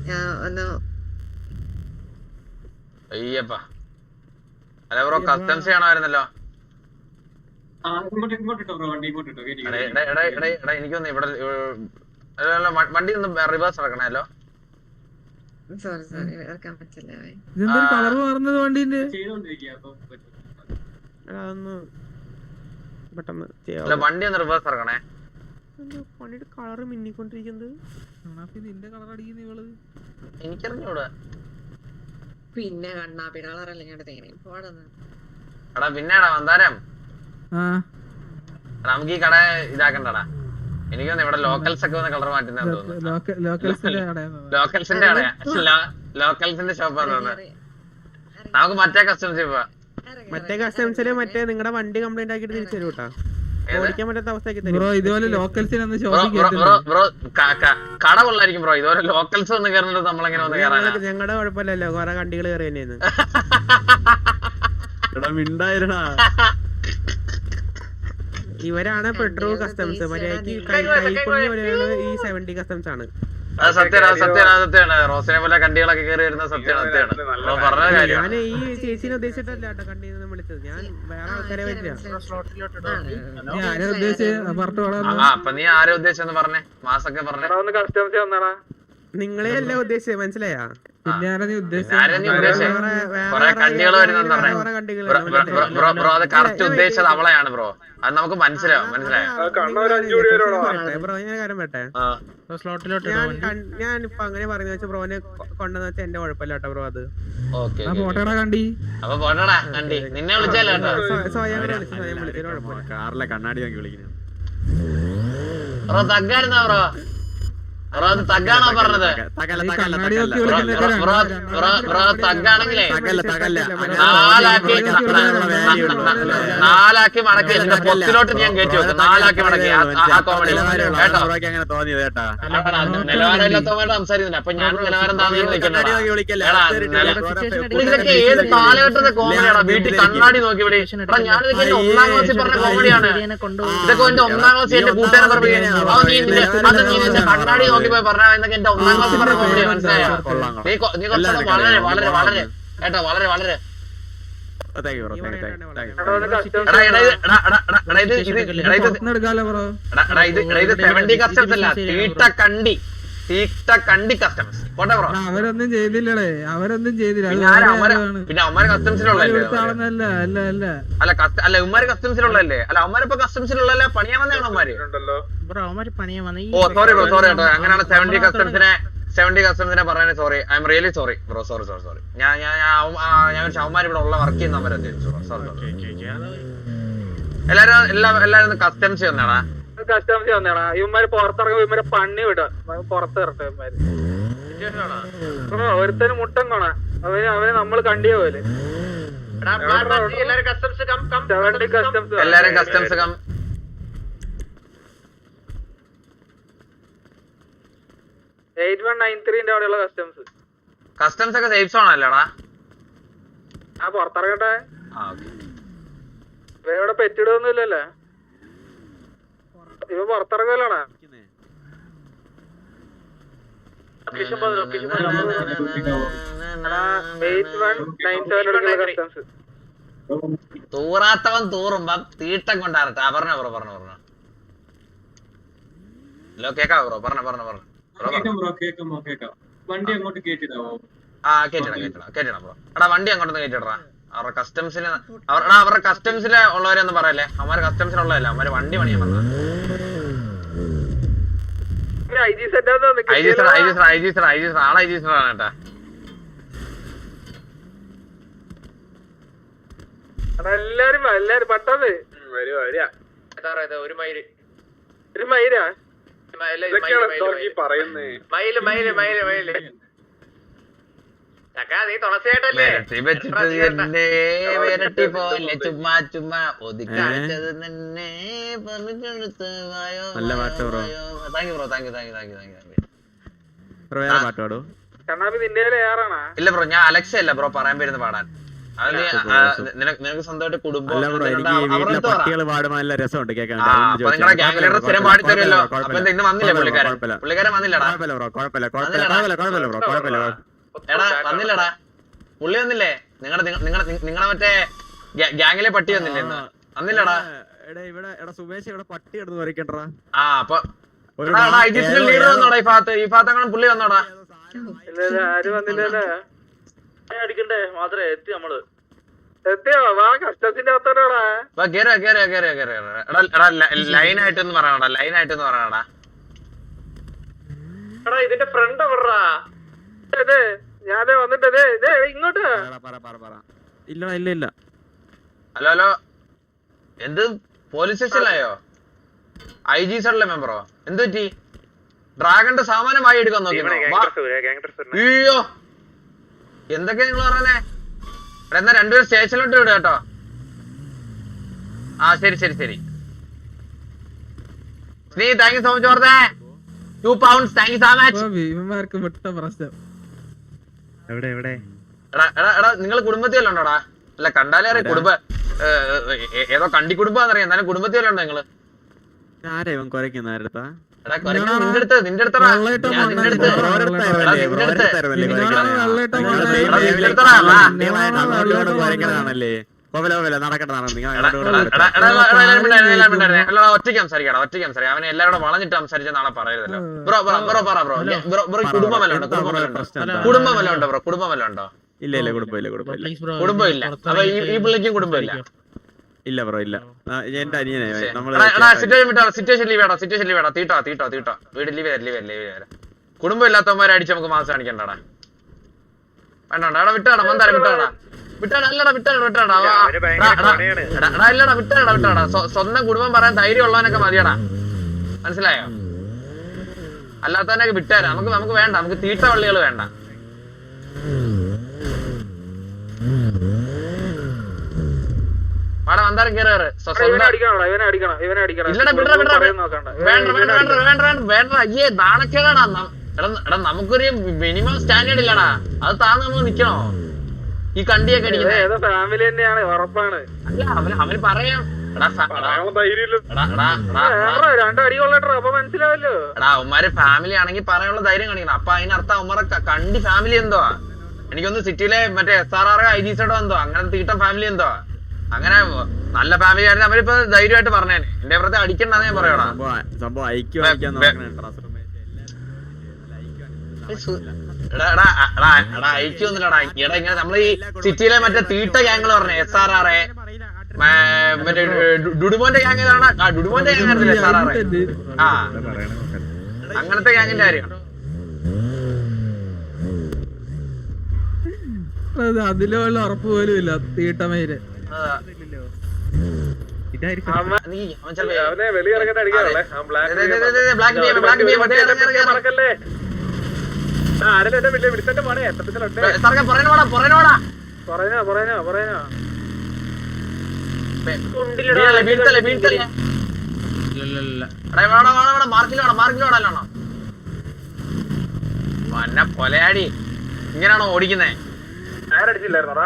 ഞാൻ ഒന്ന് അയ്യപ്പാ അല്ല ബ്രോ കസ്റ്റംസ് ചെയ്യണമായിരുന്നല്ലോ. എനിക്കൊന്ന് ഇവിടെ വണ്ടി ഒന്ന് റിവേഴ്സ് ഇറക്കണല്ലോ. സോറി ഇറക്കാൻ പറ്റില്ല. കളർ മാറുന്നത് വണ്ടിന്റെ വണ്ടി ഒന്ന് റിവേഴ്സ് ഇറക്കണേ. വണ്ടിയുടെ കളറ് മിന്നിക്കൊണ്ടിരിക്കുന്നത് നിന്റെ കളർ അടിക്കുന്ന ഇവള് എനിക്കറിഞ്ഞൂടാ. പിന്നെ കണ്ണാപ്പി കളറല്ല ഇങ്ങോട്ട് തേങ്ങ പോടുന്നു. എടാ പിന്നെടാ വന്താരം നമുക്ക് ഈ കട ഇതാക്കണ്ടടാ. എനിക്കൊന്ന് ഇവിടെ ലോക്കൽസ് ഒക്കെ ഒന്ന് കളർ മാറ്റുന്ന തോന്നുന്നു. ലോക്കൽസിന്റെ കടയാ, ലോക്കൽസിന്റെ ഷോപ്പാന്ന് തോന്നുന്നു. നമുക്ക് മറ്റേ കസ്റ്റംസ് പോവാ. മറ്റേ കസ്റ്റംസില് മറ്റേ നിങ്ങളുടെ വണ്ടി കംപ്ലൈന്റ് ആക്കിട്ട് തിരിച്ചു തരും കേട്ടാ. ഓടിക്കാൻ പറ്റാത്ത അവസ്ഥയൊക്കെ ഇതുപോലെ ലോക്കൽസിനൊന്ന് ബ്രോ കട കൊള്ളായിരിക്കും ബ്രോ. ഇതുപോലെ ലോക്കൽസ് ഒന്ന് കയറുന്നത് നമ്മളെങ്ങനെ ഒന്ന് കയറാനാ? ഞങ്ങളുടെ കുഴപ്പമില്ലല്ലോ, കൊറേ വണ്ടികൾ കയറി തന്നെയാണ്. ഇവരാണ് പെട്രോൾ കസ്റ്റംസ്. മര്യാദക്ക് ഈ 70 കസ്റ്റംസ് ആണ്. സത്യമാണ്. റോസിനെ പോലെ കണ്ടികളൊക്കെ കയറി വരുന്ന സത്യമാണ്. പറഞ്ഞ കാര്യം ഞാൻ ഈ ചേച്ചിനെ ഉദ്ദേശിച്ചിട്ടല്ല കേട്ടോ കണ്ടിന്ന് വിളിച്ചത്. ഞാൻ വേറെ ആൾക്കാരെ പറ്റില്ല. അപ്പൊ നീ ആരെ ഉദ്ദേശിച്ചെന്ന് പറഞ്ഞേ? മാസൊക്കെ പറഞ്ഞേ. നിങ്ങളെ അല്ല ഉദ്ദേശിച്ചത്, മനസ്സിലായാ? കണ്ടികൾ വരുന്ന ബ്രോ. അത് കറക്റ്റ് ഉദ്ദേശിച്ചത് അവളെയാണ് ബ്രോ. അത് നമുക്ക് മനസ്സിലാവും. ബ്രോ ഞാൻ കാര്യം പറ്റേ, ഞാനിപ്പൊ അങ്ങനെ പറയുന്ന വെച്ചാൽ ബ്രോനെ കൊണ്ടെന്ന് വെച്ചാൽ എന്റെ കുഴപ്പമില്ല കേട്ടോ ബ്രോ. അത് ഫോട്ടോടാ കണ്ടി അപ്പൊ പോട്ടടാ കണ്ടി നിന്നെ വിളിച്ചല്ലോ സ്വയം വിളിച്ചു. കാറിലെ കണ്ണാടി നോക്കി വിളിക്കുന്നു. Bro തഗ്ഗായിരുന്നോ bro? ബ്രോ അത് തഗ്ഗാണോ പറഞ്ഞത്? ബ്രോ തഗ്ഗാണെങ്കിലേ നാലാക്കി മടക്കി എന്റെ പൊത്തിലോട്ട് ഞാൻ കയറ്റി വെക്കും. 4 ആക്കി മടക്കി ആ കോമഡി കേട്ടോ. നിലവാരം ഇല്ലാത്തവരുടെ സംസാരിക്കുന്നില്ല. അപ്പൊ ഞാൻ നിലവാരം ഇതൊക്കെ ഏത് കാലഘട്ടത്തെ കോമഡിയാണ്? വീട്ടിൽ കണ്ണാടി നോക്കി വിളി. എടാ ഞാനിതൊക്കെ എന്റെ 1ാം ക്ലാസ്സിൽ പറഞ്ഞ കോമഡിയാണ്. ഇതൊക്കെ എന്റെ 1ാം ക്ലാസ്സിൽ എന്റെ കൂട്ടുകാരെ പറഞ്ഞു കണ്ണാടി നോക്കി പോയി പറഞ്ഞ എന്നൊക്കെ എന്റെ 1ാം ക്ലാസ്സിൽ പറഞ്ഞ കോമഡിയാണ്. മനസ്സിലായോ? നീ കുറച്ചൊക്കെ വളരെ വളരെ വളരെ കേട്ടോ വളരെ വളരെ അവരൊന്നും ചെയ്തില്ലേ? പിന്നെ അവന്മാര് കസ്റ്റംസിലുള്ളല്ലേ? അല്ല ഉമ്മാര് കസ്റ്റംസിലുള്ളല്ലേ? അല്ല അവന്മാരിപ്പോ കസ്റ്റംസിലുള്ളല്ലേ? പണിയാൻ വന്നതാണ് അവന്മാര്. ഓ സോറി ബ്രോ, സോറി കേട്ടോ. അങ്ങനെയാണ് 70 കസ്റ്റംസിനെ പറയാൻ sorry. I am really sorry bro. Sorry. ഞാൻ അവന്മാർ ഇവിടെ ഉള്ള വർക്ക് ചെയ്യുന്ന അവരെ സോറി. എല്ലാരും കസ്റ്റംസ് വന്നേടാ. ഇവന്മാര് പുറത്തിറങ്ങുമ്പോ ഇവന്മാരെ പണി വിടുക. പുറത്തിറട്ടെ ഇവന്മാര്. ഒരുത്തന് മുട്ടൻ കൊണ അവന് നമ്മള് കണ്ടിയ പോലെ. എല്ലാരും കസ്റ്റംസ് കം. അവിടെയുള്ള കസ്റ്റംസ് ഒക്കെ സേഫ് സോൺ അല്ലേടാ? ആ പുറത്തിറങ്ങട്ടെ. ഇവിടെ പെറ്റിടൊന്നും ഇല്ലല്ലേ? ഇവ പുറത്തിറങ്ങലാണോ? തൂറാത്തവൻ തൂറുമ്പോ തീട്ടം കൊണ്ടാറട്ടെ. പറഞ്ഞോ ഹലോ കേക്കാവോ ബ്രോ? പറഞ്ഞോ വണ്ടി അങ്ങോട്ട് കേട്ടിടാവോ? കേട്ടിടാം ബ്രോ. എടാ വണ്ടി അങ്ങോട്ടൊന്ന് കേട്ടിടാ. അവരുടെ കസ്റ്റംസിലെ ഉള്ളവരെയൊന്നും പറയല്ലേ. അവന്മാര് കസ്റ്റംസിലുള്ളതല്ല, അവന്മാര് വണ്ടി പണിയാൻ വന്ന ആളെ കേട്ടാ. എല്ലാരും പെട്ടെന്ന് ഒരു മൈരാ ചുമ്മാ ഒതുക്കാണിച്ചത് തന്നെ നല്ല പാട്ട് ബ്രോ. കണ്ണാപ്പി നിന്റെ ഏറാണോ? ഇല്ല ബ്രോ, ഞാൻ അലക്സ അല്ല ബ്രോ പറയാൻ വരുന്ന പാടാൻ. അത് നിനക്ക് സ്വന്തമായിട്ട് കുടുംബം അല്ല ബ്രോ എനിക്ക് വീട്ടിലെ പട്ടികൾ പാടുമ്പോ നല്ല രസമുണ്ട് കേൾക്കാൻ. നിങ്ങളുടെ ഗ്യാങ് ലീഡർ സ്ഥിരം പാടി തരുമല്ലോ. അപ്പൊ ഇന്ന് വന്നില്ലേ പുള്ളിക്കാരൻ വന്നില്ലടാ. എടാ വന്നില്ലടാ, പുള്ളി വന്നില്ലേ? നിങ്ങളുടെ മറ്റേ ഗ്യാങ്ങിലെ പട്ടി വന്നില്ലേ ഇന്ന്? വന്നില്ലടാ. സുമേഷ് ഇവിടെ പട്ടി കിടന്ന് വരയ്ക്കണ്ടാ. ആ അപ്പൊ ലീഡർ വന്നോടാ ഈ ഭാഗത്ത്. ഈ ഭാഗത്തങ്ങനെ പുള്ളി വന്നോടാ. ആരും വന്നില്ലല്ലേ? അടിക്കണ്ടേ മാത്രമേ എത്തി നമ്മള് എത്തിയോ? വാ കഷ്ടത്തിന്റെ അകത്തോടാ. ലൈനായിട്ടൊന്ന് പറയണടാ, ലൈനായിട്ടൊന്ന് പറയണടാ. എടാ ഇതിന്റെ ഫ്രണ്ട് എവിടാ? ഞാനേ വന്നിട്ടേ ഇങ്ങോട്ട്. ഇല്ല ഇല്ല ഇല്ല. ഹലോ ഹലോ, എന്ത് പോലീസ് സ്റ്റേഷനിലായോ? IG സൈഡിലെ മെമ്പറോ? എന്ത് പറ്റി? ഡ്രാഗന്റെ സാമാനമായി എടുക്കാൻ നോക്കി? അയ്യോ എന്തൊക്കെയാ നിങ്ങൾ പറയുന്നേ? എന്നാ രണ്ടുപേരും സ്റ്റേഷനിലോട്ട് വിടുക കേട്ടോ. ആ ശരി ശരി ശരി. Thank you so much for £2. Thank you so much. ഭീമന്മാർക്ക് വിട്ട പ്രശ്നം. എടാ നിങ്ങൾ കുടുംബത്തിലുണ്ടോടാ? അല്ല കണ്ടാലേ അറിയാം കുടുംബ ഏതോ കണ്ടി കുടുംബാന്നറിയാം. എന്നാലും കുടുംബത്തിലുണ്ടോ നിങ്ങള്? ആരാ ഇവൻ കുരയ്ക്കുന്ന ആരടുത്താ? നിന്റെ അടുത്താണല്ലേ? ഒറ്റയ്ക്ക് സംസാരിക്കണം, ഒറ്റയ്ക്ക് സംസാരിക്കാം. അവനെ എല്ലാവരോടും വളഞ്ഞിട്ട് സംസാരിച്ച നാളെ പറയരുതല്ലോ. ബ്രോ ബ്രോ പറ ബ്രോ. കുടുംബം വല്ല ഉണ്ടോ? കുടുംബം വല്ല ഉണ്ടോ ബ്രോ? കുടുംബം വല്ല ഉണ്ടോ? ഇല്ല ഇല്ല കുടുംബമില്ല കുടുംബമില്ല കുടുംബമില്ല. അപ്പൊ ഈ പിള്ളിക്കും കുടുംബമില്ല? ഇല്ല ബ്രോ ഇല്ല. എന്റെ അനിയനെ സിറ്റുവേഷൻ ലീവ് ചെയ്യടാ, സിറ്റുവേഷൻ ലീവ് ചെയ്യടാ. തീട്ടോ തീട്ടോ തീട്ടോ വീട് ലീവ് ചെയ്ത കുടുംബം ഇല്ലാത്തവന്മാരെ അടിച്ച് നമുക്ക് മാസം കാണിക്കണ്ടാടാ. വേണ്ട എടാ വിട്ടാടാ മന്ദാരം വിട്ടാടാ വിട്ടാടാ. അല്ലടാ വിട്ടാടാ വിട്ടാടാ. ഇല്ലടാ വിട്ടാടാ വിട്ടാടാ. സ്വന്തം കുടുംബം പറയാൻ ധൈര്യം ഉള്ളവനൊക്കെ മതിയടാ, മനസ്സിലായോ? അല്ലാത്തവനൊക്കെ വിട്ടാരാ. നമുക്ക് വേണ്ട, നമുക്ക് തീട്ട വള്ളികൾ വേണ്ട. വാടാ മന്ദാരം കേറ്. വേണ്ട അയ്യേ നാണക്കേടാടാ. എടാ നമുക്കൊരു മിനിമം സ്റ്റാൻഡേർഡ് ഇല്ലടാ. അത് താന്ന് നമുക്ക് നിക്കണോ? ഈ കണ്ടിയൊക്കെ അടിക്കുന്നത് ഫാമിലി തന്നെയാണ് ഉറപ്പാണ്. അല്ല അവന് പറയാം. രണ്ടടി കൊള്ളട്ടോ അപ്പൊ മനസ്സിലാവല്ലോ. എടാ അവന്മാര് ഫാമിലി ആണെങ്കിൽ പറയാനുള്ള ധൈര്യം കാണിക്കണം. അപ്പൊ അതിനർത്ഥം അവന്മാരെ കണ്ടി ഫാമിലി എന്തോ? എനിക്കൊന്ന് സിറ്റിയിലെ മറ്റേ SRR IG സൈഡോ എന്തോ അങ്ങനെ തീട്ടം ഫാമിലി എന്തോ? അങ്ങനെ നല്ല ഫാമിലി ആയിരുന്നു അവരിപ്പോ ധൈര്യമായിട്ട് പറഞ്ഞേനെ. എന്റെ അപ്പുറത്തെ അടിക്കണ്ടെന്ന് ഞാൻ പറയണ. സംഭവം അയക്കൊന്നുമില്ലടാ. എടാ ഇങ്ങനെ നമ്മള് ഈ സിറ്റിയിലെ മറ്റേ തീട്ട ഗ്യാങ്ങൾ പറഞ്ഞ SRR മറ്റേ ഡുഡുമോന്റെ ഗ്യാങ് ഏതാണ്? ഡുഡുമോന്റെ ഗ്യാങ് ആയിരുന്നില്ല SRR. ആ അങ്ങനത്തെ ഗ്യാങ്ങിന്റെ കാര്യം. അതിലുള്ള ഉറപ്പ് പോലും ഇല്ല തീട്ടമയില്. അവനെ വെളിയിറങ്ങാൻ അടിക്കാറല്ലേ? ആരെല്ലാം വിളിച്ചിട്ട് പോണേ. എത്രത്തിലുണ്ട് പറഞ്ഞോ. മാർക്കിലോടല്ലോ വന്ന കൊലയാടി. ഇങ്ങനാണോ ഓടിക്കുന്നേ? ആരടിച്ചില്ലായിരുന്നോടാ?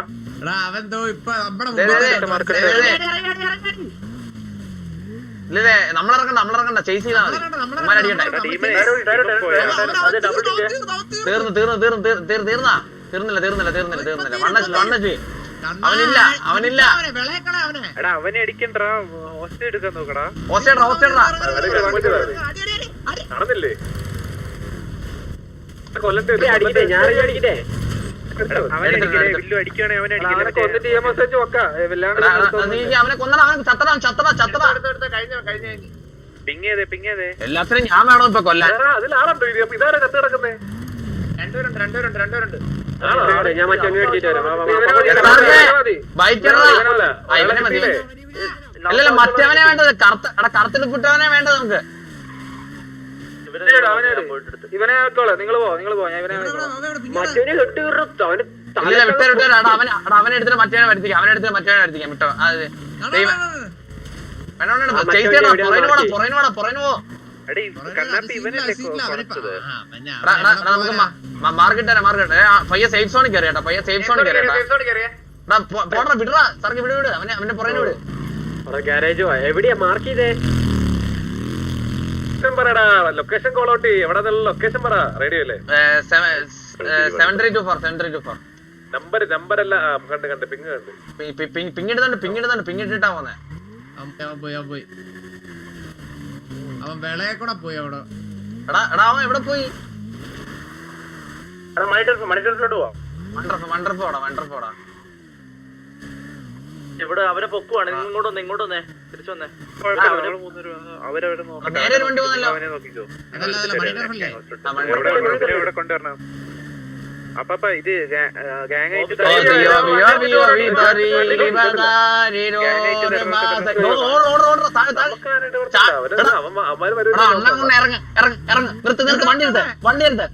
ഇല്ലേ നമ്മളിറക്കണ്ട ചേസ് ചെയ്താൽ മതി. തീർന്നില്ല. അവനില്ല അവനെ അടിക്കണ്ടാ. എടുക്കാൻ നോക്കടാ. നടന്നില്ലേ? കൊല്ലത്തെ ഞാൻ അടിക്കട്ടെ. അവനെ എല്ലാത്തിനും ഞാൻ വേണോ ഇപ്പൊ കൊല്ലാൻ? ഇതാരാ കത്ത് കിടക്കുന്നേ? രണ്ടുപേരുണ്ട്. അല്ലല്ല മറ്റവനെ വേണ്ടത്. കറുത്തിലിപ്പിട്ടവനെ വേണ്ടത് നമുക്ക്. ഇവനെ നിങ്ങൾ പോ ഞാൻ ഇവനെ അവനെ എടുത്തിട്ട് മറ്റവനെ വരുത്തിക്കാം വിട്ടോ. അത് നമുക്ക് മാർക്കറ്റ് പയ്യെ സേഫ് സോണിൽ കയറി കേട്ടോ. പയ്യെ സേഫ് സോണിൽ കയറി. പോടാ വിടറാ സാർക്ക് വിട് വിട് അവന്റെ പുറകെ വിട്. ഗാരേജ് എവിടെയാ മാർക്ക് ചെയ്തേ? പറയടാ ലൊക്കേഷൻ കോൾ ഔട്ട് ചെയ്യ്. എവിടെ ലൊക്കേഷൻ പറ. റേഡിയോ അല്ലേ? 7324 നമ്പർ അല്ല. കണ്ട് പിങ് കണ്ട് പിങ് ഇട്ടിട്ടാ പോന്നെ. പോയി അവൻ വെളയെ കൂടെ പോയി അവിടെ. എടാ അവൻ എവിടെ പോയി? മണിറ്റർഫിലോട്ട് പോവാം. വണ്ടർഫോടാ ഇവിടെ അവരെ പൊക്കുവാണ്. ഇങ്ങോട്ട് വന്നേ തിരിച്ചു വന്നേ. നേരെ ഒരു വണ്ടി പോകുന്നല്ലോ. അതല്ല മണിട്ടർഫല്ലേ? ഇവിടെ കൊണ്ടുവരണം. അപ്പൊ ഇത് ഗാങ് വണ്ടി എടുത്ത്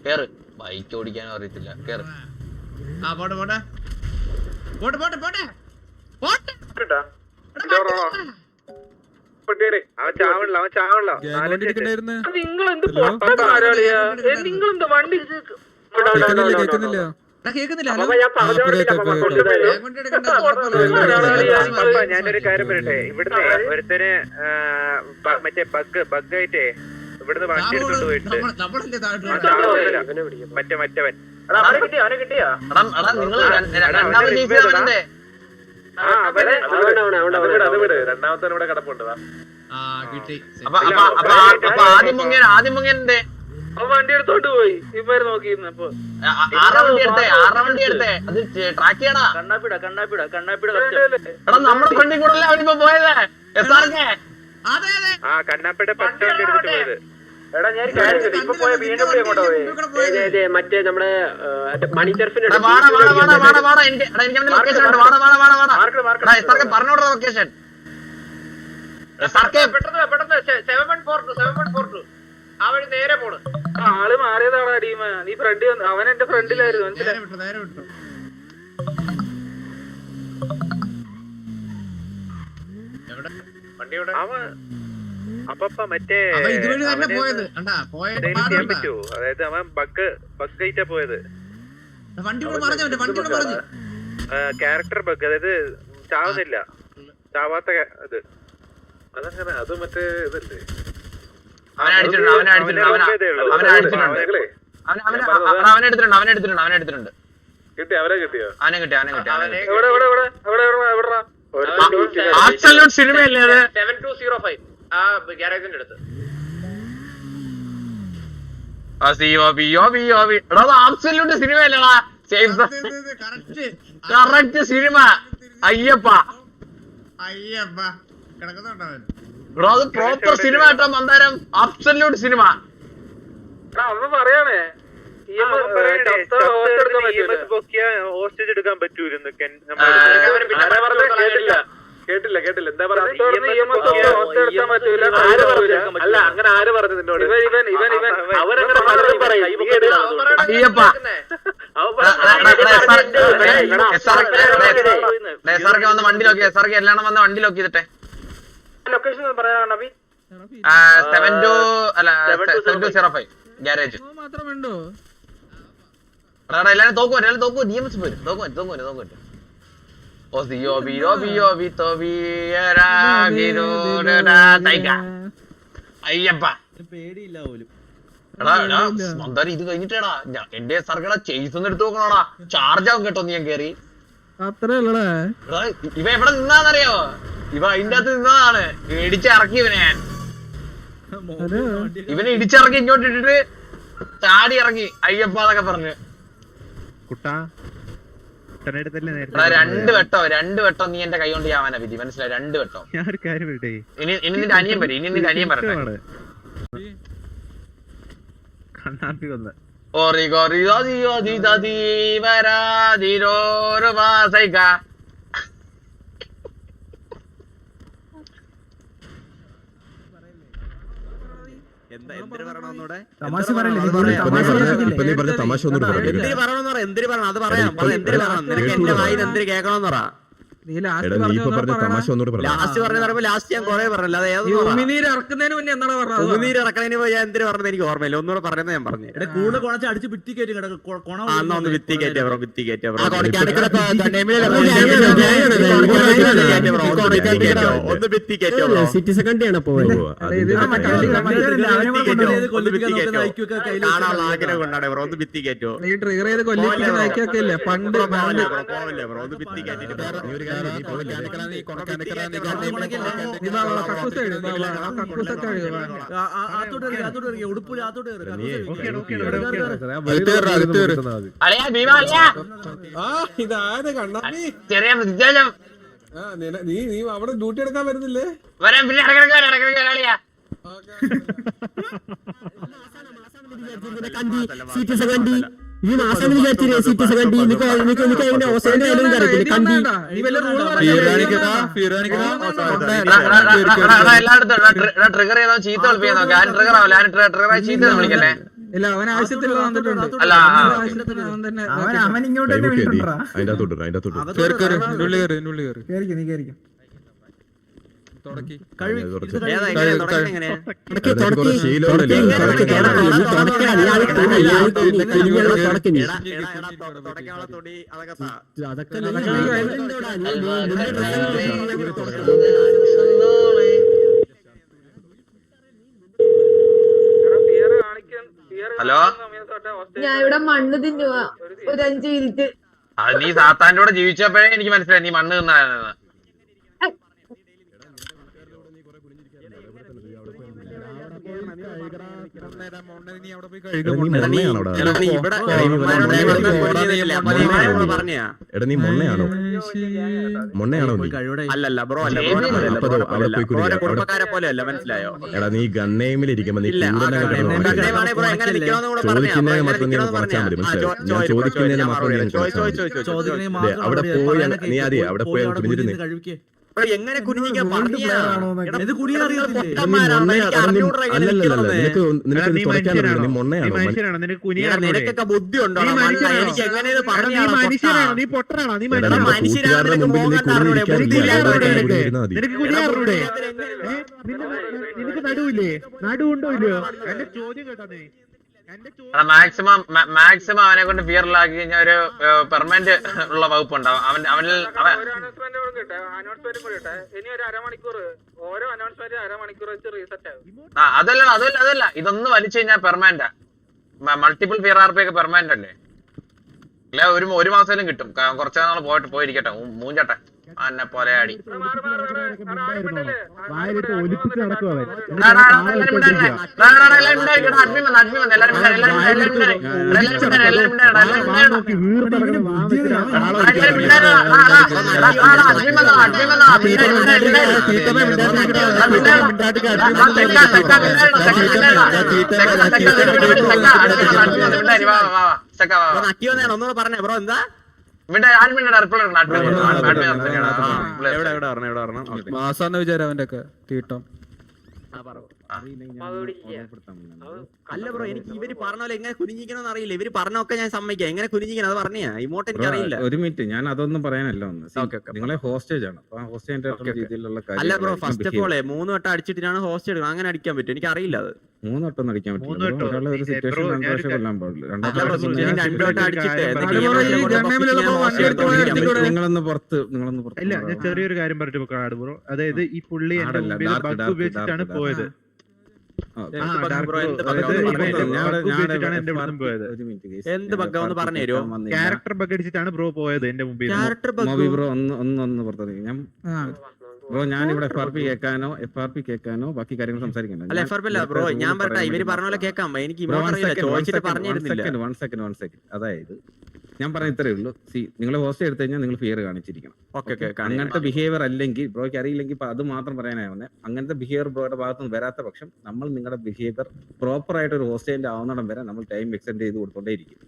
കേറ്. ബൈക്ക് ഓടിക്കാനും അറിയത്തില്ല. കേറ്. അവൻ ചാവണില്ല. നിങ്ങളെന്ത് പൊട്ടാളിയാ? നിങ്ങളെന്ത് വണ്ടി കേക്കുന്നില്ല. ഞാനൊരു കാര്യം പറയട്ടെ. ഇവിടുന്ന് ഒരുത്തന് മറ്റേ ബഗ്ഗായിട്ടേ ഇവിടുന്ന് വണ്ടി എടുത്തോണ്ട് പോയിട്ട് മറ്റവൻ അവനെ കിട്ടിയാ? രണ്ടാമത്തെ ഇവിടെ കിടപ്പുണ്ട്. ആദ്യം മുങ്ങേണ്ടേ വണ്ടി എടുത്തോണ്ട് പോയി. ഇവര് നോക്കിയിരുന്നപ്പോ വണ്ടി എടുത്തേ അത് ട്രാക്ക് ചെയ്യണാ. കണ്ണാപ്പിട എടാ നമ്മുടെ ഫ്രണ്ടിൽ കൂടെ അവനിപ്പോ പോയത്. കണ്ണാപ്പിട പച്ച വണ്ടി എടുത്തിട്ട് പോയത്. എടാ ഞാൻ ഇപ്പൊ പോയ വീണ്ടും മറ്റേ നമ്മുടെ മണിച്ചർഫിന്റെ പറഞ്ഞോടാ ലൊക്കേഷൻ. അവന് നേരെ പോണ്. ആള് മാറിയതാണ് ടീമ. നീ ഫ്രണ്ട് അവൻ എന്റെ ഫ്രണ്ടിലായിരുന്നു. നേരെ വിട്ടു. വണ്ടിയോടെ അവൻ അപ്പൊ മറ്റേ ഇതുവഴി തന്നെ പോയത്. ചെയ്യാൻ പറ്റുമോ? അതായത് അവൻ ബഗ്ഗായിട്ടാ പോയത്. വണ്ടി പറഞ്ഞു ക്യാരക്ടർ ബഗ്. അതായത് ചാവുന്നില്ല. ചാവാത്ത ഇത്. അതങ്ങനെ അത് മറ്റേ ഇതല്ലേ? അവനെ എടുത്തിട്ടുണ്ട്. കിട്ടി അവനെ കിട്ടിയോ? അവനെ കിട്ടി. സിനിമയല്ലേ അത്? 7205 ആ ഗ്യാരേജിന്റെ അടുത്ത്. ആബ്സല്യൂട്ട് സിനിമയല്ലടാ. കറക്റ്റ് സിനിമ. അയ്യപ്പ കിടക്കുന്നുണ്ടവൻ. അത് പ്രോപ്പർ സിനിമ കേട്ടോ മന്ദാരം. Absolute cinema. അവൻ പറയാണേ ഹോസ്റ്റേജ് എടുക്കാൻ പറ്റൂലെന്ന്. കേട്ടില്ല എന്താ പറയുക? അല്ല അങ്ങനെ ആര് പറഞ്ഞു നിന്നോട്? അവരങ്ങനെ പലതും പറയും. അയ്യപ്പ എസ്ആർക്ക് വന്ന് വണ്ടി നോക്കി. എസ്ആർക്ക് എല്ലാം വന്ന് വണ്ടി ലോക്ക് ചെയ്തിട്ടെ. ലൊക്കേഷൻ പറയാനാണ് 7205 ഗ്യാരേജ് മാത്രമുണ്ടോ? എല്ലാരും തോക്കു. DMS പോരും. തോക്കു. അയ്യപ്പ പേടിയില്ല പോലും. എന്തായാലും ഇത് കഴിഞ്ഞിട്ടാടാ എന്റെ സർക്കട ചേസ് ഒന്ന് എടുത്തു നോക്കണോടാ. ചാർജ് ആവും കേട്ടോ. നീ ഞാൻ കേറി. അത്രേ ഉള്ളടാ. ഇവ എവിടെ നിന്നാന്നറിയോ? ഇവ അതിന്റെ അകത്ത് നിന്നതാണ്. ഇടിച്ചിറക്കി ഇവനെ ഇടിച്ചിറക്കി ഇങ്ങോട്ട് ഇട്ടിട്ട് ചാടി ഇറങ്ങി. അയ്യപ്പ എന്നൊക്കെ പറഞ്ഞു. രണ്ട് വെട്ടോ നീ എന്റെ കൈ കൊണ്ട് ചെയ്യാവാനാ വിധി. മനസ്സിലായി? 2 വെട്ടോ. ഇനി നിന്റെ അനിയൻ വരും. ഇനി നിന്റെ അനിയൻ പറയട്ടെ. എന്തിനു പറയണമെന്നൂടെ? തമാശ പറയല്ലേ? തമാശ ഒന്നും എന്തിനു പറയണമെന്ന് പറ. എന്തിനു പറയണം അത് പറയാം. എന്തിനു പറയണം? നിനക്ക് എന്റെ വായിൽ എന്തിനു കേൾക്കണമെന്ന് പറ. നീ ലാസ്റ്റ് എടാ നീ ഇപ്പൊ പറഞ്ഞ തമാശ ഒന്നുകൂടെ പറഞ്ഞു. ലാസ്റ്റ് പറഞ്ഞ ലാസ്റ്റ് ഞാൻ കൊറേ പറഞ്ഞല്ലോ. അത് ഉമിനീര് ഇറക്കുന്നതിന് മുന്നേ എന്താണ് പറഞ്ഞത്? ഉമിനീര് ഇറക്കണതിന് പോയി ഞാൻ എന്തിനു പറഞ്ഞത് എനിക്ക് ഓർമ്മയില്ല. ഒന്നുകൂടെ പറഞ്ഞത് ഞാൻ പറഞ്ഞു. കൂടെ കുണച്ച് അടിച്ച് ഭിത്തി കയറ്റി ഒന്ന് ഭിത്തി കയറ്റിയ ബ്രോ, ഭിത്തി കയറ്റിയ ബ്രോ. ഒന്ന് ഭിത്തി കയറ്റിയ ബ്രോ. സിറ്റി സെക്കൻഡിയാണ് പോയത്. കാണാനുള്ള ആഗ്രഹം കൊണ്ടാണ് ബ്രോ. ഒന്ന് ഭിത്തി കയറ്റോ. ഈ ട്രിഗർ ചെയ്ത് കൊല്ലിപ്പിക്കുന്ന നയിക്കൊക്കെ ഇല്ലേ പണ്ട് പോവില്ല ബ്രോ. ഒന്ന് ഭിത്തി കയറ്റിട്ട് ഇതായത് കണ്ണാടി ചെറിയ വിദ്യാലയം നീ അവിടെ ഡ്യൂട്ടി എടുക്കാൻ വരുന്നില്ലേ? വരാൻ പിന്നെ ഇടക്കിടക്കാളിയാ ഈ മാസം വിചാരിച്ചില്ലേ സിറ്റി സെക്കൻഡ് എല്ലായിടത്തും ട്രിഗർ ചെയ്തോ ചീത്ത വിളിപ്പിക്കുന്നോ. ഞാൻ ട്രിഗർ ആവില്ല, ഞാൻ ട്രിഗറായി ചീത്ത വിളിക്കല്ലേ. ഇല്ല അവൻ ആവശ്യത്തിലുള്ള വന്നിട്ടുണ്ട്. അല്ല അവൻ ഇങ്ങോട്ട് അതിന്റെ അകത്തോട്ട് ഹലോ, ഞാൻ ഇവിടെ മണ്ണ് തിന്നുവാ ഒരു 5 മിനിറ്റ്. അത് നീ സാത്താന്റെ കൂടെ ജീവിച്ചപ്പോഴേ എനിക്ക് മനസ്സിലായി നീ മണ്ണ് തിന്നാണെന്ന്. എടാ നീ മൊണ്ണയാണോ? മൊണ്ണയാണോ നീ? അല്ലല്ല ബ്രോ, അല്ല കുടുംബക്കാരെ പോലെ അല്ല, മനസ്സിലായോ? എടാ നീ ഗണ്ണേമിലിരിക്കുമ്പോ നീ ചോദിക്കുന്നതിന് മാത്രം നീ കുറച്ചാൽ മതി, മനസ്സിലായോ? ഞാൻ ചോദിക്കുന്നതിന് മാത്രം നീ കുറച്ചാൽ അവിടെ പോയി നീ ആദ്യം അവിടെ പോയി കുഞ്ഞിരുന്ന് എങ്ങനെ കുനിഞ്ഞിക്കാൻ പറഞ്ഞു. നിനക്കൊക്കെ ബുദ്ധി ഉണ്ടോ? എനിക്ക് എങ്ങനെ നീ പൊട്ടനാണോ? നീ മനുഷ്യരാണ് നിനക്ക് നടുവില്ലേ? നടുവുണ്ടോ ഇല്ലയോ? എന്റെ ചോദ്യം കേട്ടോ നീ. മാക്സിമം അവനെ കൊണ്ട് ഫിയറിലാക്കി കഴിഞ്ഞാൽ ഒരു പെർമനന്റ് ഉള്ള വകുപ്പ് ഉണ്ടാവും അവനിൽ. അതല്ല ഇതൊന്ന് വലിച്ചു കഴിഞ്ഞാൽ പെർമനന്റ്. മൾട്ടിപ്പിൾ ഫിയർ ആർപി ഒക്കെ പെർമനന്റ് അല്ലേ? അല്ല ഒരു മാസത്തിലും കിട്ടും. കുറച്ചു നാൾ പോയിരിക്കട്ടെ മൂഞ്ചട്ടെ എന്നെ പോലെ ആടി. ഒന്നുകൂടെ പറഞ്ഞേ ബ്രോ. എന്താ മാസാന്ന് വിചാരം അവന്റെ ഒക്കെ തീട്ടം. അല്ല ബ്രോ, എനിക്ക് ഇവര് പറഞ്ഞ പോലെ എങ്ങനെ കുനിഞ്ഞിക്കണമെന്ന് അറിയില്ല. ഇവര് പറഞ്ഞൊക്കെ ഞാൻ സമ്മതിക്കാം. എങ്ങനെ കുനിഞ്ഞിക്കണം അത് പറഞ്ഞാ ഇമോട്ട് എനിക്ക് അറിയില്ല. ഒരു മിനിറ്റ്, ഞാൻ അതൊന്നും പറയാനല്ല നിങ്ങളെ ഹോസ്റ്റേജ് ആണ്. അല്ല ബ്രോ, ഫസ്റ്റ് ഓഫ് ഓൾ 3 വട്ടം അടിച്ചിട്ടാണ് ഹോസ്റ്റ് എടുക്കുന്നത്. അങ്ങനെ അടിക്കാൻ പറ്റും? എനിക്ക് അറിയില്ല. അത് 3 വട്ടം അടിക്കാൻ പറ്റില്ല. ഒരു സിറ്റുവേഷൻ 2 പ്രാവശ്യം കൊല്ലാൻ പാടില്ല. 2 വട്ടം അടിച്ചിട്ട് നിങ്ങളൊന്ന് പുറത്ത് ഇല്ല, ഞാൻ ചെറിയൊരു കാര്യം പറഞ്ഞിട്ട് ബ്രോ. അതായത് ഈ പുള്ളി ബഗ് ഉപയോഗിച്ചിട്ടാണ് പോയത്. എന്ത് ബഗ്ഗ ഒന്ന് പറഞ്ഞു തരുമോ? ക്യാരക്ടർ ബഗ് അടിച്ചിട്ടാണ് ബ്രോ പോയത് എന്റെ മുമ്പിൽ. ബ്രോ ഒന്ന് പുറത്തേക്ക് ഞാൻ ബ്രോ, ഞാനിവിടെ FRP കേൾക്കാനോ ബാക്കി കാര്യങ്ങൾ സംസാരിക്കണ്ട. അല്ല FRP അല്ല ബ്രോ, ഞാൻ പറഞ്ഞ ഇവര് പറഞ്ഞ പോലെ കേൾക്കാം. എനിക്ക് ചോദിച്ചിട്ട് പറഞ്ഞിരുന്നില്ല. 1 സെക്കൻഡ്. അതായത് ഞാൻ പറഞ്ഞ ഇത്രേ ഉള്ളൂ. നിങ്ങൾ ഹോസ്റ്റ് എടുത്തു കഴിഞ്ഞാൽ നിങ്ങൾ ഫിയർ കാണിച്ചിരിക്കണം. അങ്ങനത്തെ ബിഹേവിയർ അല്ലെങ്കിൽ ബ്രോയ്ക്ക് അറിയില്ലെങ്കിൽ അത് മാത്രം പറയാനാവുന്നത്. അങ്ങനത്തെ ബിഹേവിയർ ബ്രോയുടെ ഭാഗത്തുനിന്ന് വരാത്ത പക്ഷം നമ്മൾ നിങ്ങളുടെ ബിഹേവിയർ പ്രോപ്പർ ആയിട്ട് ഒരു ഹോസ്റ്റേജ് ആവുന്നിടം വരെ നമ്മൾ ടൈം എക്സ്റ്റെൻഡ് ചെയ്ത് കൊടുത്തോണ്ടേയിരിക്കും.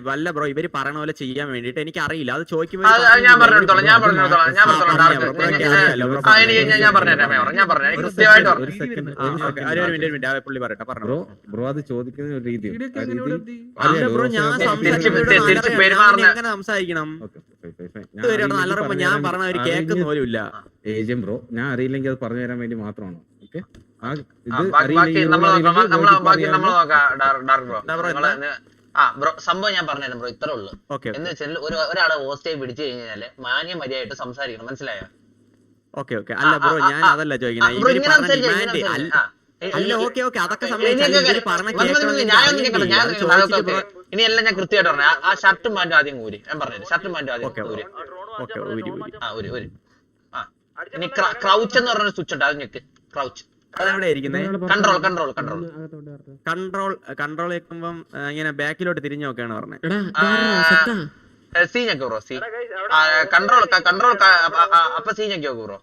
വല്ല ബ്രോ ഇവര് പറയണ പോലെ ചെയ്യാൻ വേണ്ടിട്ട് എനിക്ക് അറിയില്ല. അത് ചോദിക്കുമ്പോൾ പുള്ളി പറയട്ടെ. പറഞ്ഞു ബ്രോ, അത് ചോദിക്കുന്ന ഒരു രീതി ബ്രോ, ഞാൻ എങ്ങനെ സംസാരിക്കണം? ഞാൻ പറഞ്ഞ ഒരു കേൾക്കുന്ന പോലും ഇല്ല. ഏജൻ ബ്രോ, ഞാൻ അറിയില്ലെങ്കിൽ അത് പറഞ്ഞു തരാൻ വേണ്ടി മാത്രമാണ്. ഓക്കെ, സംഭവം ഞാൻ പറഞ്ഞുതരാം ബ്രോ. ഇത്രേ ഉള്ളൂ. എന്ന് വെച്ചാൽ ഒരാളെ ഹോസ്റ്റേജ് പിടിച്ചു കഴിഞ്ഞാല് മാന്യ മര്യാദയായിട്ട് സംസാരിക്കണം, മനസ്സിലായോ? Okay okay. അല്ല ബ്രോ, ഞാൻ അതല്ല ചോദിക്കുന്നത്. ഇനിയെല്ലാം ഞാൻ കൃത്യമായിട്ട് പറഞ്ഞു. ആ ഷർട്ടും പാന്റും ആദ്യം ഊരി. ഞാൻ പറഞ്ഞു ഷർട്ടും പാന്റും ആദ്യം ഊരി. ഇനി ക്രൗച്ച് എന്ന് പറഞ്ഞ സ്വിച്ച് ഉണ്ട്, അത് ഞെക്ക്. Crouch control control control control control വെക്കുമ്പം ഇങ്ങനെ ബാക്കിലോട്ട് തിരിഞ്ഞു നോക്കാണ് പറഞ്ഞത്. സി ഞെക്കോ ബ്രോ, സി കൺട്രോൾ കൺട്രോൾ. അപ്പൊ സി ഞെക്കോ ബ്രോ.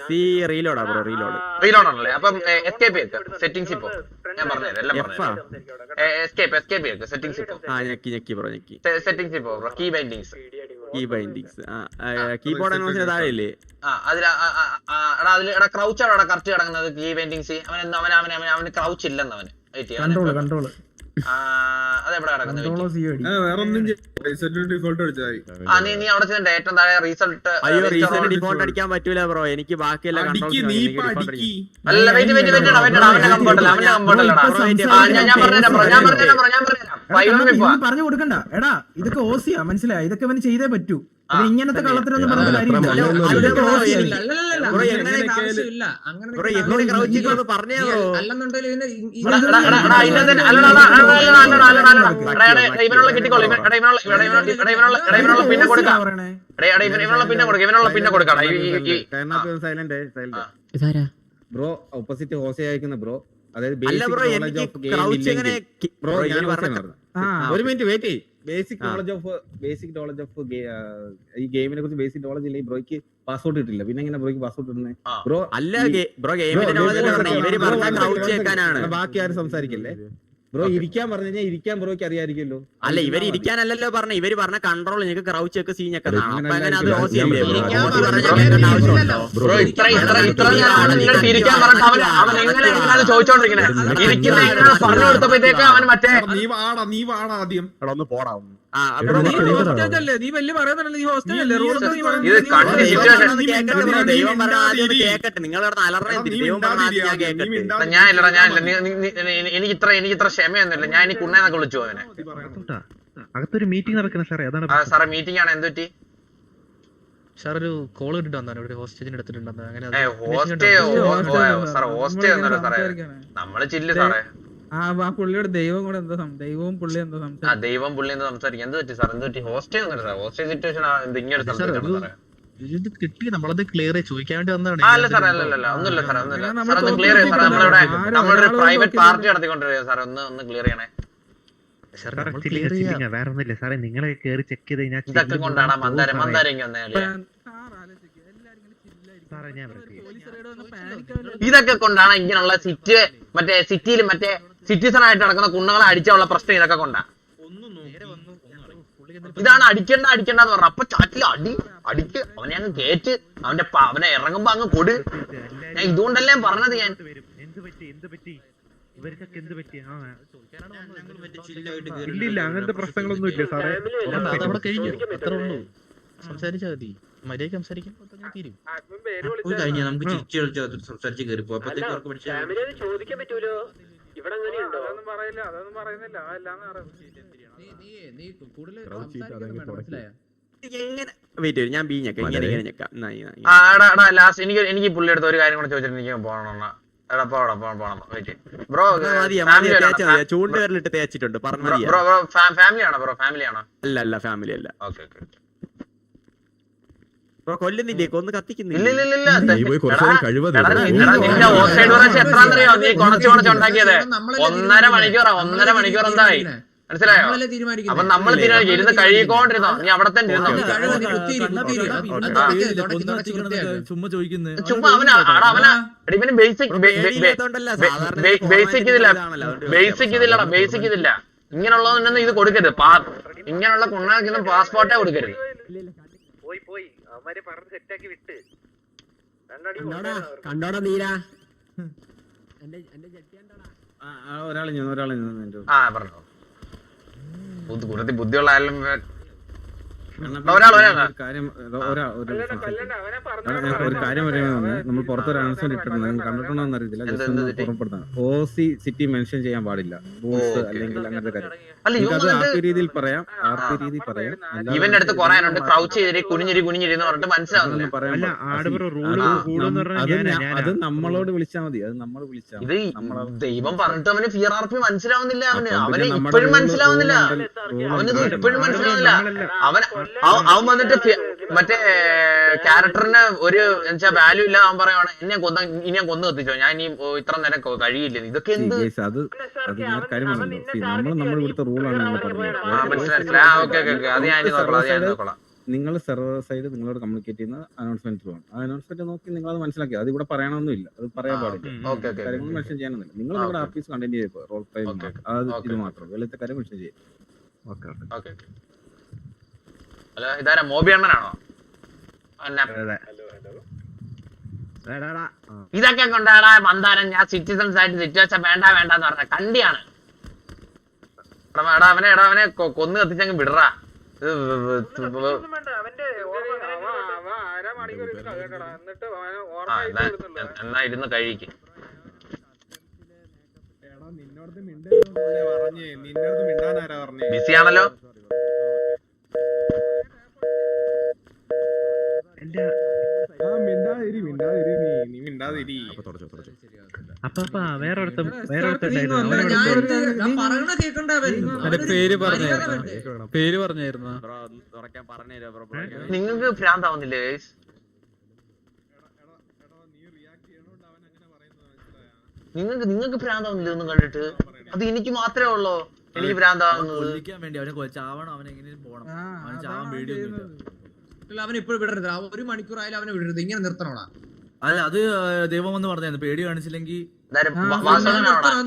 സി റീലോഡാ ബ്രോ, റീലോഡ് ആണല്ലേ? അപ്പം എസ്കേപ്പ് ചെയ്ത് സെറ്റിംഗ്സ് ഇപ്പോ ഞാൻ പറഞ്ഞുതരാം, എല്ലാം പറഞ്ഞു. എസ്കേപ്പ് ചെയ്ത് സെറ്റിംഗ്സ് ഇപ്പോ. ഞെക്കി ബ്രോ, ഞെക്കി സെറ്റിംഗ്സ് ഇപ്പോ ബ്രോ. കീ ബൈൻഡിങ്സ് കീബോർഡ് എന്ന് താഴെയില്ലേ? അതിൽ ക്രൗച്ച് ആണ് കറക്റ്റ് കിടക്കുന്നത്. കീ ബൈൻഡിങ്സ് അവന് ക്രൗച്ച് ഇല്ലെന്ന് അവന്. അതെവിടെ കിടക്കുന്നത്? നീ അവിടെ ചെന്നിട്ട് ഏറ്റവും താഴെ റിസൾട്ട്. അയ്യോ, റീസെന്റ് ഡിഫോൾട്ട് അടിക്കാൻ പറ്റൂല ബ്രോ, എനിക്ക് ബാക്കിയെല്ലാം അല്ല. അവന്റെ കമ്പോർട്ടല്ല. ഞാൻ പറഞ്ഞു കൊടുക്കണ്ട. എടാ, ഇതൊക്കെ ഓസിയാ, മനസ്സിലായി? ഇതൊക്കെ അവന് ചെയ്തേ പറ്റൂ. ഇങ്ങനത്തെ കള്ളത്തിനൊന്നും പറഞ്ഞ കാര്യമില്ല. ഇവനുള്ള കിട്ടിക്കോളൂ. പിന്നെ കൊടുക്കാം. ഇവനുള്ള പിന്നെ കൊടുക്കാം ബ്രോ. ഓപ്പോസിറ്റ് ഹോസെ അയക്കുന്ന ബ്രോ, അതായത് ഒരു മിനിറ്റ് വെയിറ്റ് ചെയ്യ്. ബേസിക് നോളജ് ഓഫ് ഈ ഗെയിമിനെ കുറിച്ച് ബേസിക് നോളജ് ഇല്ല ബ്രോയ്ക്ക്. പാസ്പോർട്ട് കിട്ടില്ല, പിന്നെ എങ്ങനെ ബ്രോയ്ക്ക് പാസ്പോർട്ട് ഇടുന്നത് ബ്രോ? അല്ല ബ്രോ, ബാക്കി ആരും സംസാരിക്കല്ലേ ബ്രോ. ഇരിക്കാൻ പറഞ്ഞു കഴിഞ്ഞാൽ ഇരിക്കാൻ ബ്രോയ്ക്ക് അറിയാമായിരിക്കുമല്ലോ. അല്ല, ഇവര് ഇരിക്കാനല്ലല്ലോ പറഞ്ഞ, ഇവര് പറഞ്ഞ കൺട്രോൾ നിങ്ങൾക്ക് ക്രൗച്ച് ഒക്കെ സീനൊക്കെ ചോദിച്ചോണ്ടിരിക്കുന്നത്. അവൻ മറ്റേ നീ വാടാ ആദ്യം ഒന്ന് പോടാ. എനിക്കിത്ര ക്ഷമയൊന്നുമില്ല. ഞാൻ ഇനി കുണ്ണേന്നൊക്കെ വിളിച്ചു അവനെ. അകത്തൊരു മീറ്റിംഗ് നടക്കുന്ന സാറേ, അതാണ് സാറേ മീറ്റിംഗ് ആണ്. എന്തുപറ്റി സാർ? ഒരു കോൾ ഇട്ടിട്ടുണ്ടോ ഹോസ്റ്റേജിന് എടുത്തിട്ടുണ്ടോ? അങ്ങനെ നമ്മള് ചില്ല് സാറേ. പുള്ളിയുടെ ദൈവം കൂടെ എന്താ ദൈവവും പുള്ളി എന്താ ദൈവം പുള്ളി എന്താ സംസാരിക്കും? എന്ത് പറ്റി സാർ? എന്ത് പറ്റി? ഹോസ്റ്റേജ് ഒന്നും ഹോസ്റ്റേജ് സിറ്റുവേഷൻ ഇങ്ങനെ കിട്ടി, നമ്മളത് ക്ലിയർ ചോദിക്കാൻ വേണ്ടി വന്നതാണ്. അല്ല സാറേ, അല്ലല്ല ഒന്നുമില്ല സാറേ, ഒന്നുമില്ല സാർ. ഒന്ന് ക്ലിയർ ചെയ്യും സാർ. നമ്മളൊരു പ്രൈവറ്റ് പാർട്ടി നടത്തിക്കൊണ്ടിരിക്കുക സാർ. ഒന്ന് ക്ലിയർ ചെയ്യണേ. വേറെ ഒന്നുമില്ല സാറേ, നിങ്ങളെ കേറി ചെക്ക് ചെയ്ത് കഴിഞ്ഞാൽ ഇതൊക്കെ കൊണ്ടാണ് മന്ദാരം ഇതൊക്കെ കൊണ്ടാണ് ഇങ്ങനെയുള്ള മറ്റേ സിറ്റിയിൽ മറ്റേ സിറ്റിസൺ ആയിട്ട് നടക്കുന്ന കുണ്ണുങ്ങളെ അടിച്ചുള്ള പ്രശ്നം ഇതൊക്കെ കൊണ്ടാ. ഇതാണ് അടിക്കണ്ടെന്ന് പറഞ്ഞു. അപ്പൊ ചാറ്റിൽ അടിക്ക് അവനെ അങ്ങ് കേറ്റ്, അവനെ ഇറങ്ങുമ്പോ അങ്ങ് കൊടു. ഞാൻ ഇതുകൊണ്ടല്ലേ പറഞ്ഞത്. ഞാൻ ഇല്ല, അങ്ങനത്തെ പ്രശ്നങ്ങളൊന്നും ഇല്ല സാറേ. അതവിടെ കഴിഞ്ഞു, അത്രേ ഉള്ളൂ. സംസാരിച്ചാൽ മതി, മര്യാദയ്ക്ക് സംസാരിക്കും, തീരും. കഴിഞ്ഞാൽ നമുക്ക് സംസാരിച്ച് കയറി പോകാം. ചോദിക്കാൻ പറ്റൂലോ ഇവിടെ? ഞാൻ എനിക്ക് പുള്ളി എടുത്ത ഒരു കാര്യം കൂടെ ചോദിച്ചിട്ട് എനിക്ക് പോകണം. ബ്രോ ചൂണ്ടുവരലിട്ട് തേച്ചിട്ടുണ്ട്. ഫാമിലിയാണോ ബ്രോ? ഫാമിലിയാണോ? അല്ല, ഫാമിലി അല്ല. ഓക്കെ. കൊല്ലുന്നില്ലേ? കൊന്ന് കത്തിക്കുന്നില്ല. നിന്റെ എത്രാന്നറിയോ നീ കൊണച്ചുണ്ടാക്കിയത്? 1.5 മണിക്കൂർ എന്തായി മനസ്സിലായോ? അപ്പൊ നമ്മൾ തീരുമാനിക്കും. ഇരുന്ന് കഴുകിക്കൊണ്ടിരുന്നോ? നീ അവിടെ തന്നെ ഇരുന്നോ? ചുമ്മാ അവന് ബേസിക് ഇതില്ല. ഇങ്ങനെയുള്ളതൊന്നും ഇത് കൊടുക്കരുത്. ഇങ്ങനെയുള്ള കുണ്ണാക്കൊന്നും പാസ്പോർട്ടേ കൊടുക്കരുത്. കണ്ടോടാ നീരാ പറഞ്ഞോ. കുറച്ച് ബുദ്ധിയുള്ള ആയാലും ഒരു കാര്യം പറയുന്നത് നമ്മൾ പുറത്തൊരു അനൗൺസ്മെന്റ് ഇട്ടിട്ടുണ്ട്, നിങ്ങൾ കണ്ടിട്ടുണ്ടോ എന്ന് അറിയത്തില്ല. ജസ്റ്റ് ഒന്ന് ഓർമ്മപ്പെടുത്താണ്. ഓസി സിറ്റി മെൻഷൻ ചെയ്യാൻ പാടില്ല, റൂൾസ് അല്ലെങ്കിൽ അങ്ങനത്തെ കാര്യം. അത് ആർപ്പി രീതിയിൽ പറയാം, ഇവന്റെ അടുത്ത് പറയാനുണ്ട് ക്രൗച്ച് ചെയ്തിട്ട് കുനിഞ്ഞിരി എന്ന് പറഞ്ഞിട്ട് മനസ്സിലാവുന്നില്ല. അത് നമ്മളോട് വിളിച്ചാൽ മതി, അത് നമ്മൾ വിളിച്ചാൽ ഇത് ദൈവം പറഞ്ഞിട്ട് അവന് ഫിയർ ആർപ്പി മനസ്സിലാവുന്നില്ല. അവന് ഇപ്പോഴും മനസ്സിലാവുന്നില്ല, അവനിത് ഇപ്പോഴും മനസ്സിലാവുന്നില്ല. അവൻ വന്നിട്ട് മറ്റേ ക്യാരക്ടറിന് ഒരു എന്നുവെച്ചാ വാല്യൂ ഇല്ല. അവൻ പറയുവാണ് ഇനി ഞാൻ കൊന്നു കത്തിച്ചോ, ഞാൻ ഇനി ഇത്ര നേരം കഴിയില്ല. ഇതൊക്കെ എന്ത് നിങ്ങൾ സെർവർ സൈഡ് നിങ്ങളോട് കമ്മ്യൂണിക്കേറ്റ് ചെയ്യുന്ന അനൗൺസ്മെന്റ് ആണ്. ആ അനൗൺസ്മെന്റ് നോക്കി നിങ്ങൾ അത് മനസ്സിലാക്കി. അത് ഇവിടെ പറയാനൊന്നുമില്ല, അത് പറയാൻ പാടില്ല. കാര്യങ്ങൾ മെൻഷൻ ചെയ്യാനൊന്നുമില്ല. നിങ്ങൾ നിങ്ങളുടെ ആർപ്പീസ് കണ്ടന്റ് ചെയ്തോ, റോൾ ടൈം അത് ഇത് മാത്രം വെളുത്ത കാര്യം മെൻഷൻ ചെയ്യും. ഇതാരാ മോബി അണ്ണനാണോ? ഇതൊക്കെ കൊണ്ടാടാ മന്ദാരം ഞാൻ സിറ്റിസൺസ് ആയിട്ട് സിറ്റുവേഷൻ വേണ്ടെന്ന് പറഞ്ഞ കണ്ടിയാണ്. അവനെ കൊന്നു കത്തിച്ചങ്ങ് വിടറാ. എന്നാ ഇരുന്ന് കഴിക്ക്. ബിസിയാണല്ലോ. പേര് പറഞ്ഞായിരുന്നു. നിങ്ങൾക്ക് ഭ്രാന്താവുന്നില്ലേ? നിങ്ങൾക്ക് ഭ്രാന്താവുന്നില്ല ഒന്നും കണ്ടിട്ട്? അത് എനിക്ക് മാത്രമേ ഉള്ളൂ എനിക്ക് ഭ്രാന്താവുന്നത്. അവൻ ഇപ്പോഴും വിടരുത്, ഒരു മണിക്കൂറായാലും അവനെ വിടരുത്. ഇങ്ങനെ നിർത്തണോടാ? അല്ല അത് ദൈവം എന്ന് പറഞ്ഞായിരുന്നു, പേടി കാണിച്ചില്ലെങ്കിൽ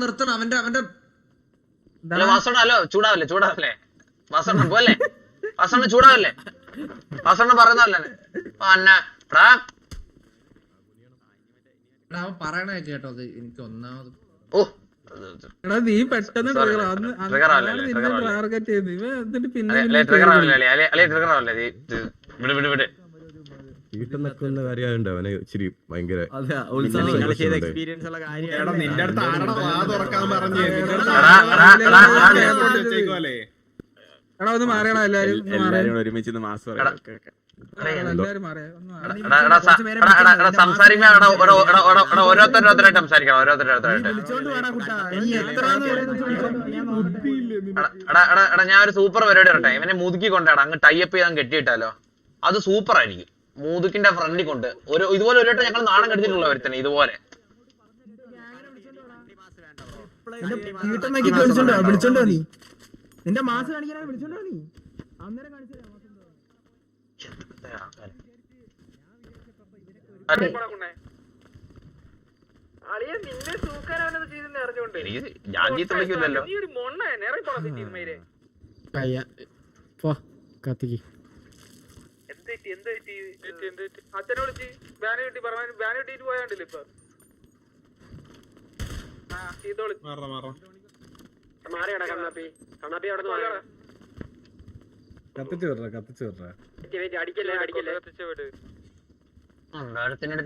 നിർത്തണം. അവന്റെ വാസോണല്ലോ ചൂടാവല്ലേ വാസോണ പോലെ വാസോണ ചൂടാവല്ലേ വാസോണ പറയുന്നല്ലേ അവൻ പറയണ കേട്ടോ. അത് എനിക്ക് ഒന്നാമത് നീ പെട്ടെന്ന് വീട്ടിൽ നിൽക്കുന്ന കാര്യമുണ്ട്. അവന് ഇച്ചിരി ഭയങ്കര എക്സ്പീരിയൻസ് ഉള്ള കാര്യം. എല്ലാരും ഒരുമിച്ച് മാസം ഓരോരുത്തരായിട്ട് സംസാരിക്കണം. ഞാൻ ഒരു സൂപ്പർ പരിപാടി പറയട്ടെ. ഇവനെ മുതുക്കി കൊണ്ടാണ് അങ്ങ് ടൈപ്പ് ചെയ്താൽ കെട്ടിയിട്ടാലോ, അത് സൂപ്പർ ആയിരിക്കും. മൂതുക്കിന്റെ ഫ്രണ്ടിൽ കൊണ്ട് ഇതുപോലെ ഒരു വട്ടം ഞങ്ങൾ നാണം കടിച്ചിട്ടുള്ള ഒരുത്തന്നെ ഇതുപോലെ. നിന്റെ മാസം കാണിക്കാനാ വിളിച്ചോണ്ടോ നീ? അന്നേരം കാണിച്ചു ഞാൻ ചീത്തല്ലോ. അച്ഛനെ വിളിച്ച് ബാന് കിട്ടി പറഞ്ഞു. ബാന് കിട്ടിട്ട് പോയാണ്ടില്ല ഇപ്പൊ. മാറിയടാ കണ്ണാപ്പി അവിടെ കത്തിച്ചു വിടറ അടിക്കല്ലേ